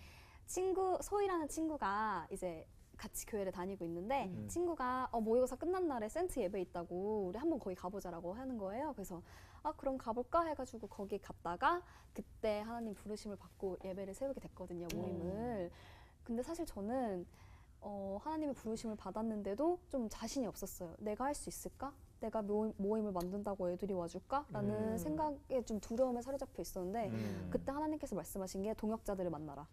소희라는 친구가 이제 같이 교회를 다니고 있는데 친구가 모의고사 끝난 날에 센트 예배 있다고 우리 한번 거기 가보자라고 하는 거예요. 그래서 그럼 가볼까 해가지고 거기 갔다가 그때 하나님 부르심을 받고 예배를 세우게 됐거든요. 모임을. 근데 사실 저는 하나님의 부르심을 받았는데도 좀 자신이 없었어요. 내가 할 수 있을까? 내가 모임을 만든다고 애들이 와줄까? 라는 생각에 좀 두려움에 사로잡혀 있었는데 그때 하나님께서 말씀하신 게 동역자들을 만나라.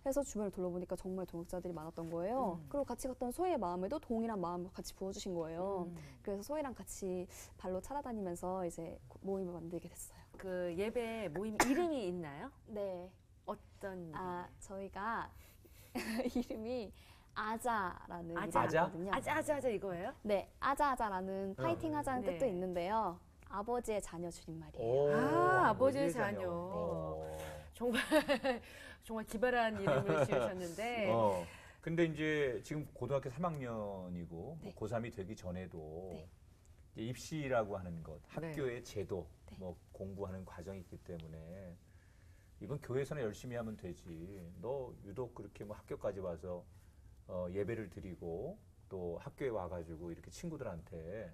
해서 주변을 둘러보니까 정말 동역자들이 많았던 거예요. 그리고 같이 갔던 소희의 마음에도 동일한 마음을 같이 부어주신 거예요. 그래서 소희랑 같이 발로 찾아다니면서 이제 모임을 만들게 됐어요. 그 예배 모임 이름이 있나요? 네. 어떤? 저희가 이름이 아자라는 아자? 이름이거든요. 아자 이거예요? 네, 아자라는 파이팅 하자는 네. 뜻도 있는데요. 아버지의 자녀 줄임말이에요. 아버지의 자녀. 정말 기발한 이름을 지으셨는데. 근데 이제 지금 고등학교 3학년이고 뭐 고3이 되기 전에도 이제 입시라고 하는 것, 학교의 제도, 뭐 공부하는 과정이 있기 때문에 이건 교회에서는 열심히 하면 되지. 너 유독 그렇게 뭐 학교까지 와서 예배를 드리고 또 학교에 와가지고 이렇게 친구들한테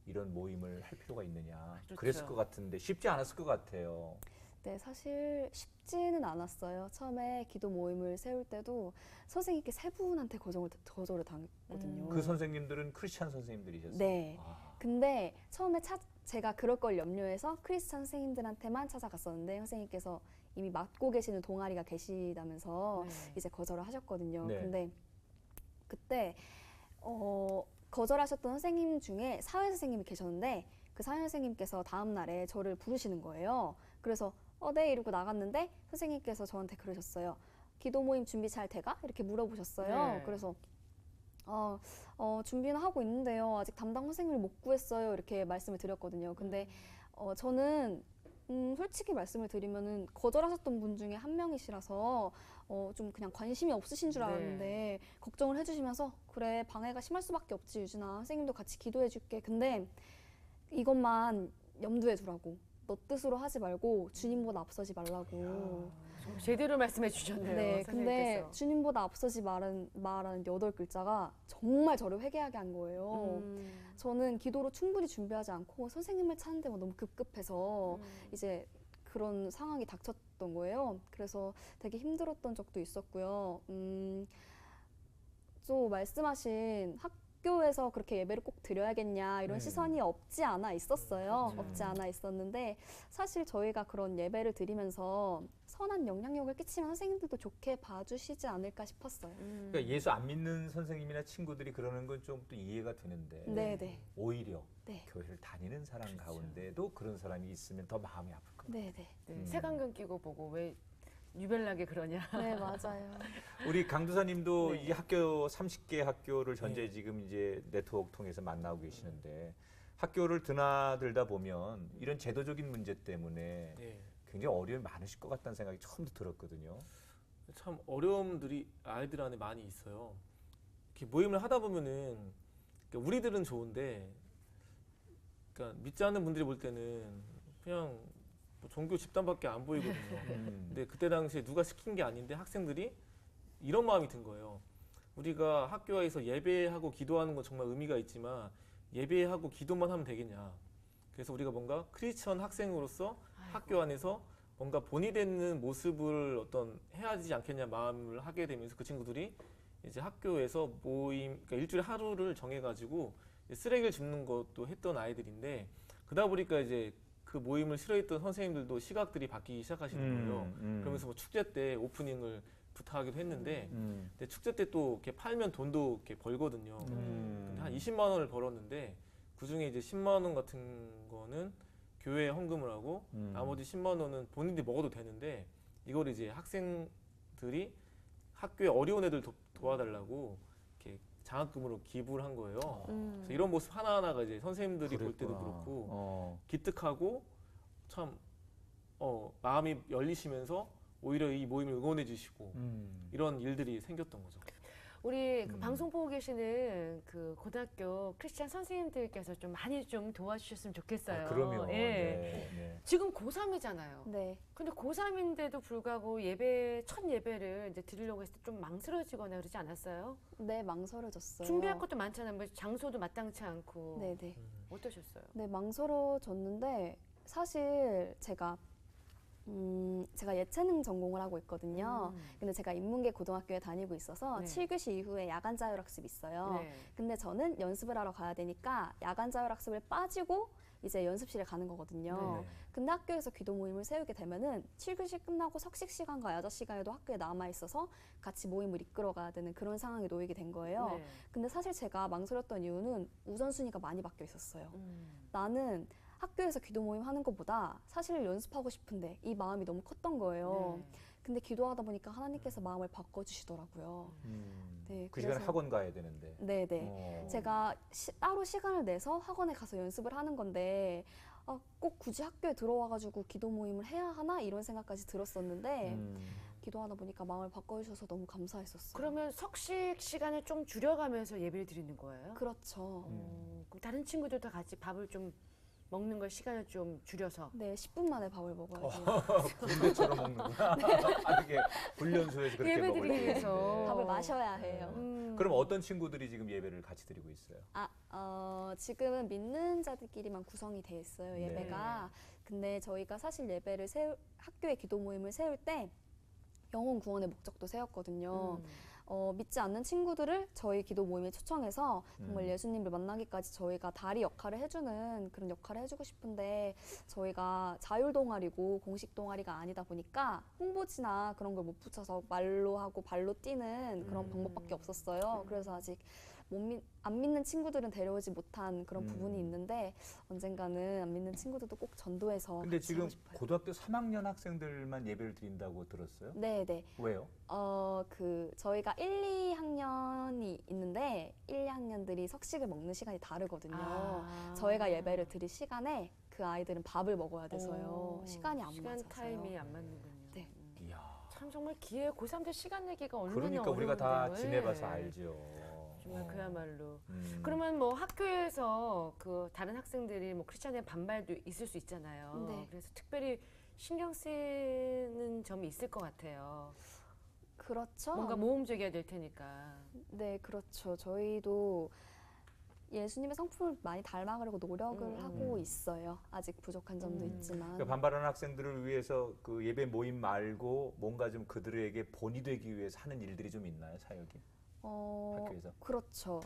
이런 모임을 할 필요가 있느냐. 그렇죠. 그랬을 것 같은데 쉽지 않았을 것 같아요. 네, 사실 쉽지는 않았어요. 처음에 기도 모임을 세울 때도 선생님께 세 분한테 거절을 당했거든요. 그 선생님들은 크리스찬 선생님들이셨어요? 네. 근데 처음에 제가 그럴 걸 염려해서 크리스찬 선생님들한테만 찾아갔었는데 선생님께서 이미 맡고 계시는 동아리가 계시다면서 이제 거절을 하셨거든요. 네. 근데 그때 거절하셨던 선생님 중에 사회 선생님이 계셨는데 그 사회 선생님께서 다음 날에 저를 부르시는 거예요. 그래서 네 이러고 나갔는데 선생님께서 저한테 그러셨어요. 기도 모임 준비 잘 돼가? 이렇게 물어보셨어요. 네. 그래서 준비는 하고 있는데요. 아직 담당 선생님을 못 구했어요. 이렇게 말씀을 드렸거든요. 근데 저는 솔직히 말씀을 드리면은 거절하셨던 분 중에 한 명이시라서 좀 그냥 관심이 없으신 줄 알았는데 걱정을 해주시면서 그래 방해가 심할 수밖에 없지 유진아. 선생님도 같이 기도해줄게. 근데 이것만 염두에 두라고. 너 뜻으로 하지 말고 주님보다 앞서지 말라고. 제대로 말씀해 주셨네요. 네, 근데 선생님께서. 주님보다 앞서지 말하는 8글자가 정말 저를 회개하게 한 거예요. 저는 기도로 충분히 준비하지 않고 선생님을 찾는 데만 너무 급급해서 이제 그런 상황이 닥쳤던 거예요. 그래서 되게 힘들었던 적도 있었고요. 또 말씀하신 학교에서 그렇게 예배를 꼭 드려야겠냐 이런 시선이 없지 않아 있었어요. 없지 않아 있었는데 사실 저희가 그런 예배를 드리면서 선한 영향력을 끼치면 선생님들도 좋게 봐주시지 않을까 싶었어요. 그러니까 예수 안 믿는 선생님이나 친구들이 그러는 건 좀 또 이해가 되는데 네네. 오히려 네. 교회를 다니는 사람 가운데도 그런 사람이 있으면 더 마음이 아플 것 같아요. 네네. 색안경 끼고 보고 왜 유별나게 그러냐. 네, 맞아요. 우리 강두사님도 이 학교 30개 학교를 현재 지금 이제 네트워크 통해서 만나고 계시는데 학교를 드나들다 보면 이런 제도적인 문제 때문에 굉장히 어려움이 많으실 것 같다는 생각이 처음부터 들었거든요. 참 어려움들이 아이들 안에 많이 있어요. 이렇게 모임을 하다 보면은 그러니까 우리들은 좋은데, 그러니까 믿지 않는 분들이 볼 때는 그냥 뭐 종교 집단밖에 안 보이거든요. 근데 그때 당시에 누가 시킨 게 아닌데 학생들이 이런 마음이 든 거예요. 우리가 학교에서 예배하고 기도하는 건 정말 의미가 있지만 예배하고 기도만 하면 되겠냐. 그래서 우리가 뭔가 크리스천 학생으로서 학교 안에서 뭔가 본이 되는 모습을 어떤 해야 하지 않겠냐 마음을 하게 되면서 그 친구들이 이제 학교에서 모임, 그러니까 일주일에 하루를 정해가지고 쓰레기를 줍는 것도 했던 아이들인데, 그러다 보니까 이제 그 모임을 싫어했던 선생님들도 시각들이 바뀌기 시작하시는 거예요. 그러면서 뭐 축제 때 오프닝을 부탁하기도 했는데, 근데 축제 때 또 이렇게 팔면 돈도 이렇게 벌거든요. 근데 한 20만 원을 벌었는데 그 중에 이제 10만 원 같은 거는 교회에 헌금을 하고 나머지 10만 원은 본인들이 먹어도 되는데 이걸 이제 학생들이 학교에 어려운 애들 도와달라고 이렇게 장학금으로 기부를 한 거예요. 그래서 이런 모습 하나하나가 이제 선생님들이 볼 때도 그렇고 기특하고 참 마음이 열리시면서 오히려 이 모임을 응원해 주시고 이런 일들이 생겼던 거죠. 우리 그 방송 보고 계시는 그 고등학교 크리스찬 선생님들께서 좀 많이 좀 도와주셨으면 좋겠어요. 그러면 지금 고3이잖아요. 네. 근데 고3인데도 불구하고 첫 예배를 이제 드리려고 했을 때 좀 망설여지거나 그러지 않았어요? 네, 망설여졌어요. 준비할 것도 많잖아요. 뭐 장소도 마땅치 않고. 네네. 어떠셨어요? 네, 망설여졌는데 사실 제가 예체능 전공을 하고 있거든요. 근데 제가 인문계 고등학교에 다니고 있어서 7교시 이후에 야간 자율학습이 있어요. 근데 저는 연습을 하러 가야 되니까 야간 자율학습을 빠지고 이제 연습실에 가는 거거든요. 근데 학교에서 기도 모임을 세우게 되면은 7교시 끝나고 석식 시간과 야자 시간에도 학교에 남아 있어서 같이 모임을 이끌어 가야 되는 그런 상황에 놓이게 된 거예요. 근데 사실 제가 망설였던 이유는 우선순위가 많이 바뀌어 있었어요. 나는 학교에서 기도 모임 하는 것보다 사실 연습하고 싶은데 이 마음이 너무 컸던 거예요. 근데 기도하다 보니까 하나님께서 마음을 바꿔주시더라고요. 네, 그 시간에 학원 가야 되는데. 네네. 제가 따로 시간을 내서 학원에 가서 연습을 하는 건데 꼭 굳이 학교에 들어와가지고 기도 모임을 해야 하나 이런 생각까지 들었었는데 기도하다 보니까 마음을 바꿔주셔서 너무 감사했었어요. 그러면 석식 시간을 좀 줄여가면서 예배를 드리는 거예요? 그렇죠. 그럼 다른 친구들도 같이 밥을 좀 먹는 걸 시간을 좀 줄여서. 네, 10분 만에 밥을 먹어야 돼요. 군대처럼 먹는구나. 그게 훈련소에서 그렇게 먹을 때 위해서 밥을 마셔야 해요. 그럼 어떤 친구들이 지금 예배를 같이 드리고 있어요? 지금은 믿는 자들끼리만 구성이 돼 있어요, 예배가. 근데 저희가 사실 예배를 학교의 기도 모임을 세울 때 영혼 구원의 목적도 세웠거든요. 믿지 않는 친구들을 저희 기도 모임에 초청해서 정말 예수님을 만나기까지 저희가 다리 역할을 해주는 그런 역할을 해주고 싶은데 저희가 자율 동아리고 공식 동아리가 아니다 보니까 홍보지나 그런 걸 못 붙여서 말로 하고 발로 뛰는 그런 방법밖에 없었어요. 그래서 아직 안 믿는 친구들은 데려오지 못한 그런 부분이 있는데 언젠가는 안 믿는 친구들도 꼭 전도해서 근데 같이 지금 하고 싶어요. 고등학교 3학년 학생들만 예배를 드린다고 들었어요? 네네. 왜요? 저희가 1, 2학년이 있는데 1, 2학년들이 석식을 먹는 시간이 다르거든요. 저희가 예배를 드릴 시간에 그 아이들은 밥을 먹어야 돼서요. 시간이 안 맞아서요. 시간 타임이 안 맞는군요. 네. 참 정말 기회 고3들 시간 내기가 얼마나 그러니까 우리가 다 지내봐서 알죠. 정말 그야말로. 그러면 뭐 학교에서 그 다른 학생들이 뭐 크리스찬에 반발도 있을 수 있잖아요. 네. 그래서 특별히 신경 쓰는 점이 있을 것 같아요. 그렇죠. 뭔가 모험적이어야 될 테니까. 네, 그렇죠. 저희도 예수님의 성품을 많이 닮아가려고 노력을 하고 있어요. 아직 부족한 점도 있지만. 그러니까 반발하는 학생들을 위해서 그 예배 모임 말고 뭔가 좀 그들에게 본이 되기 위해서 하는 일들이 좀 있나요, 사역이? 학교에서? 그렇죠.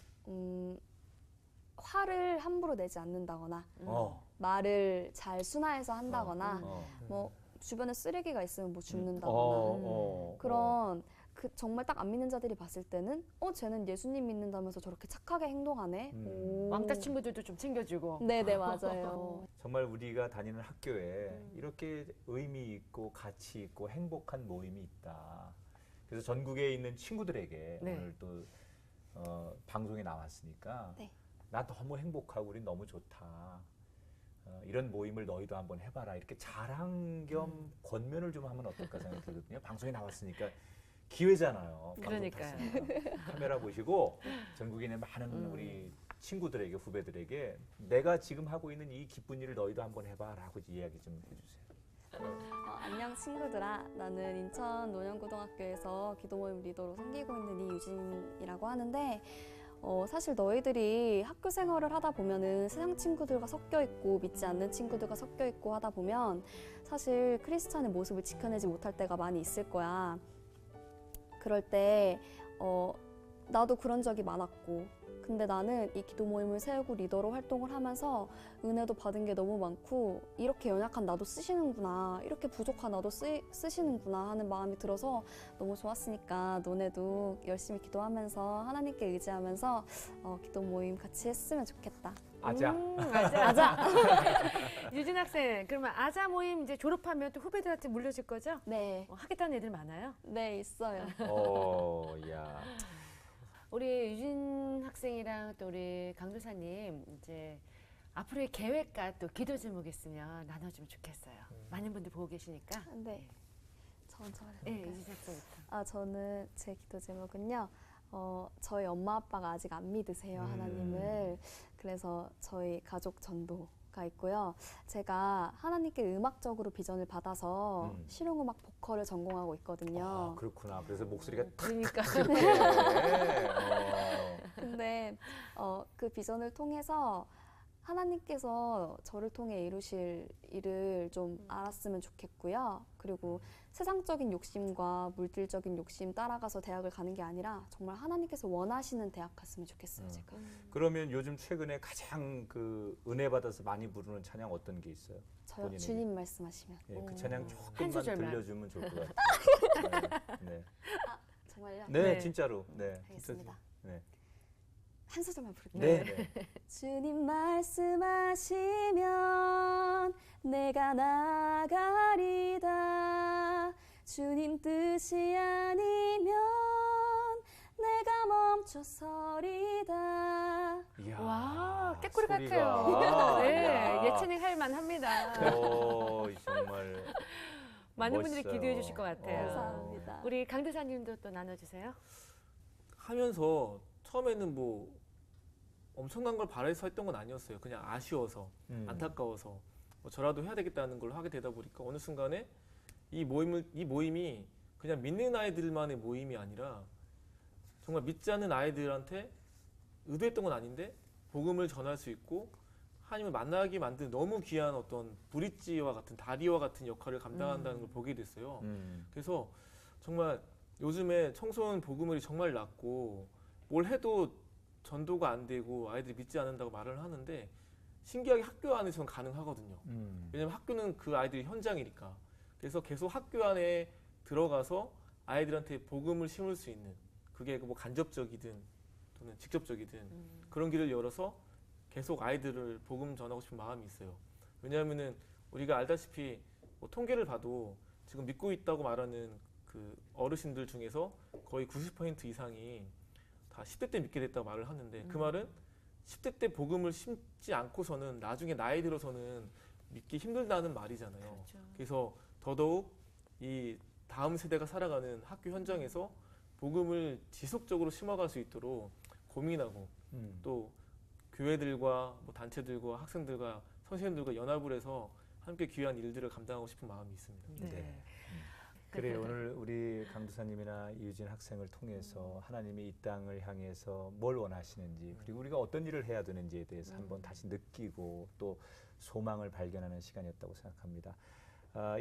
화를 함부로 내지 않는다거나 어. 말을 잘 순화해서 한다거나 뭐 주변에 쓰레기가 있으면 뭐 줍는다거나 그런 그 정말 딱 안 믿는 자들이 봤을 때는 쟤는 예수님 믿는다면서 저렇게 착하게 행동하네. 오. 왕따 친구들도 좀 챙겨주고. 네네 맞아요. 정말 우리가 다니는 학교에 이렇게 의미 있고 가치 있고 행복한 모임이 있다. 그래서 전국에 있는 친구들에게 네. 오늘 또 방송에 나왔으니까 네. 나 너무 행복하고 우리 너무 좋다. 이런 모임을 너희도 한번 해봐라. 이렇게 자랑 겸 권면을 좀 하면 어떨까 생각이 들거든요. 방송에 나왔으니까 기회잖아요. 그러니까요. 카메라 보시고 전국에 있는 많은 우리 친구들에게 후배들에게 내가 지금 하고 있는 이 기쁜 일을 너희도 한번 해봐라고 이야기 좀 해주세요. 안녕 친구들아. 나는 인천 논현고등학교에서 기도 모임 리더로 섬기고 있는 이유진이라고 하는데 사실 너희들이 학교 생활을 하다 보면은 세상 친구들과 섞여 있고 믿지 않는 친구들과 섞여 있고 하다 보면 사실 크리스찬의 모습을 지켜내지 못할 때가 많이 있을 거야. 그럴 때 나도 그런 적이 많았고 근데 나는 이 기도 모임을 세우고 리더로 활동을 하면서 은혜도 받은 게 너무 많고 이렇게 연약한 나도 쓰시는구나 이렇게 부족한 나도 쓰시는구나 하는 마음이 들어서 너무 좋았으니까 너네도 열심히 기도하면서 하나님께 의지하면서 기도 모임 같이 했으면 좋겠다. 아자. 아자. 유진 학생, 그러면 아자 모임 이제 졸업하면 또 후배들한테 물려줄 거죠? 네. 하겠다는 애들 많아요? 네, 있어요. 야. 우리 유진 학생이랑 또 우리 강도사님 이제 앞으로의 계획과 또 기도 제목 있으면 나눠주면 좋겠어요. 많은 분들 보고 계시니까. 네. 저는 네, 유진 학생부터. 저는 제 기도 제목은요. 저희 엄마 아빠가 아직 안 믿으세요 하나님을. 그래서 저희 가족 전도가 있고요. 제가 하나님께 음악적으로 비전을 받아서 실용음악 보컬을 전공하고 있거든요. 그렇구나. 그래서 목소리가 그러니까. 근데 그 비전을 통해서 하나님께서 저를 통해 이루실 일을 좀 알았으면 좋겠고요. 그리고 세상적인 욕심과 물질적인 욕심 따라가서 대학을 가는 게 아니라 정말 하나님께서 원하시는 대학 갔으면 좋겠어요, 제가. 그러면 요즘 최근에 가장 그 은혜 받아서 많이 부르는 찬양 어떤 게 있어요? 저요? 본인에게? 주님 말씀하시면. 예, 그 찬양 조금만 한 소절만. 들려주면 좋을 것 같아요. 네. 정말요? 네, 진짜로. 네. 알겠습니다. 네. 한 소절만 부를게요. 네. 주님 말씀하시면 내가 나가리다. 주님 뜻이 아니면 내가 멈춰서리다. 이야, 와, 깨꼬리 소리가. 같아요. 네, 이야. 예체능 할 만합니다. 정말 많은 멋있어요. 분들이 기도해 주실 것 같아요. 감사합니다. 우리 강도사님도 또 나눠주세요. 하면서 처음에는 뭐 엄청난 걸 바라서 했던 건 아니었어요. 그냥 아쉬워서 안타까워서 저라도 해야 되겠다는 걸 하게 되다 보니까 어느 순간에 이 모임이 그냥 믿는 아이들만의 모임이 아니라 정말 믿지 않는 아이들한테 의도했던 건 아닌데 복음을 전할 수 있고 하나님을 만나게 만든 너무 귀한 어떤 브릿지와 같은 다리와 같은 역할을 감당한다는 걸 보게 됐어요. 그래서 정말 요즘에 청소년 복음을이 정말 낮고 뭘 해도 전도가 안 되고 아이들이 믿지 않는다고 말을 하는데 신기하게 학교 안에서는 가능하거든요. 왜냐면 학교는 그 아이들이 현장이니까. 그래서 계속 학교 안에 들어가서 아이들한테 복음을 심을 수 있는 그게 뭐 간접적이든 또는 직접적이든 그런 길을 열어서 계속 아이들을 복음 전하고 싶은 마음이 있어요. 왜냐하면은 우리가 알다시피 뭐 통계를 봐도 지금 믿고 있다고 말하는 그 어르신들 중에서 거의 90% 이상이 다 10대 때 믿게 됐다고 말을 하는데 그 말은 10대 때 복음을 심지 않고서는 나중에 나이 들어서는 믿기 힘들다는 말이잖아요. 그렇죠. 그래서 더더욱 이 다음 세대가 살아가는 학교 현장에서 복음을 지속적으로 심어갈 수 있도록 고민하고 또 교회들과 뭐 단체들과 학생들과 선생님들과 연합을 해서 함께 귀한 일들을 감당하고 싶은 마음이 있습니다. 네. 그래 오늘 우리 강도사님이나 이유진 학생을 통해서 하나님이 이 땅을 향해서 뭘 원하시는지 그리고 우리가 어떤 일을 해야 되는지에 대해서 한번 다시 느끼고 또 소망을 발견하는 시간이었다고 생각합니다.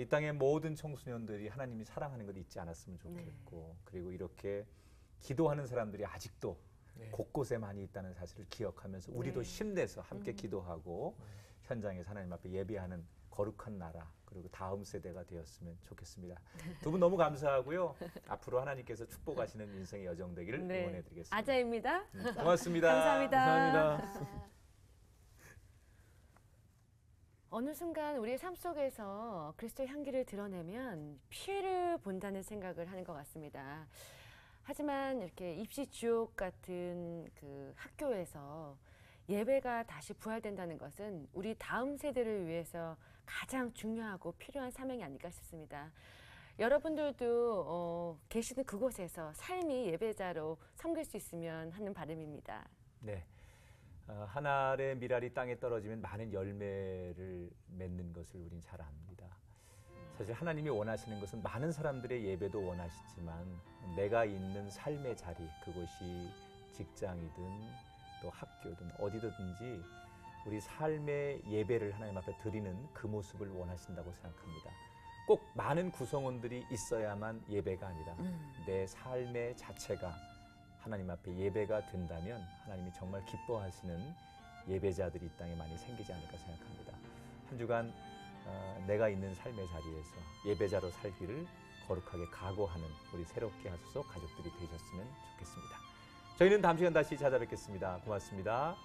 이 땅의 모든 청소년들이 하나님이 사랑하는 걸 잊지 않았으면 좋겠고 그리고 이렇게 기도하는 사람들이 아직도 곳곳에 많이 있다는 사실을 기억하면서 우리도 힘내서 함께 기도하고 현장에서 하나님 앞에 예배하는 거룩한 나라 그리고 다음 세대가 되었으면 좋겠습니다. 두 분 너무 감사하고요. 앞으로 하나님께서 축복하시는 인생의 여정 되기를 응원해드리겠습니다. 아자입니다. 고맙습니다. 감사합니다. 감사합니다. 어느 순간 우리의 삶 속에서 그리스도의 향기를 드러내면 피해를 본다는 생각을 하는 것 같습니다. 하지만 이렇게 입시 주옥 같은 그 학교에서 예배가 다시 부활된다는 것은 우리 다음 세대를 위해서 가장 중요하고 필요한 사명이 아닐까 싶습니다. 여러분들도 계시는 그곳에서 삶이 예배자로 섬길 수 있으면 하는 바람입니다. 네. 한 알의 밀알이 땅에 떨어지면 많은 열매를 맺는 것을 우린 잘 압니다. 사실 하나님이 원하시는 것은 많은 사람들의 예배도 원하시지만 내가 있는 삶의 자리, 그것이 직장이든 또 학교든 어디든지 우리 삶의 예배를 하나님 앞에 드리는 그 모습을 원하신다고 생각합니다. 꼭 많은 구성원들이 있어야만 예배가 아니라 내 삶의 자체가 하나님 앞에 예배가 된다면 하나님이 정말 기뻐하시는 예배자들이 이 땅에 많이 생기지 않을까 생각합니다. 한 주간 내가 있는 삶의 자리에서 예배자로 살기를 거룩하게 각오하는 우리 새롭게 하소서 가족들이 되셨으면 좋겠습니다. 저희는 다음 시간 다시 찾아뵙겠습니다. 고맙습니다.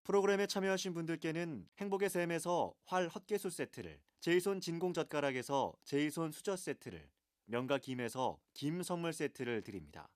프로그램에 참여하신 분들께는 행복의 샘에서 활 헛개수 세트를, 제이손 진공젓가락에서 제이손 수저 세트를, 명가 김에서 김 선물 세트를 드립니다.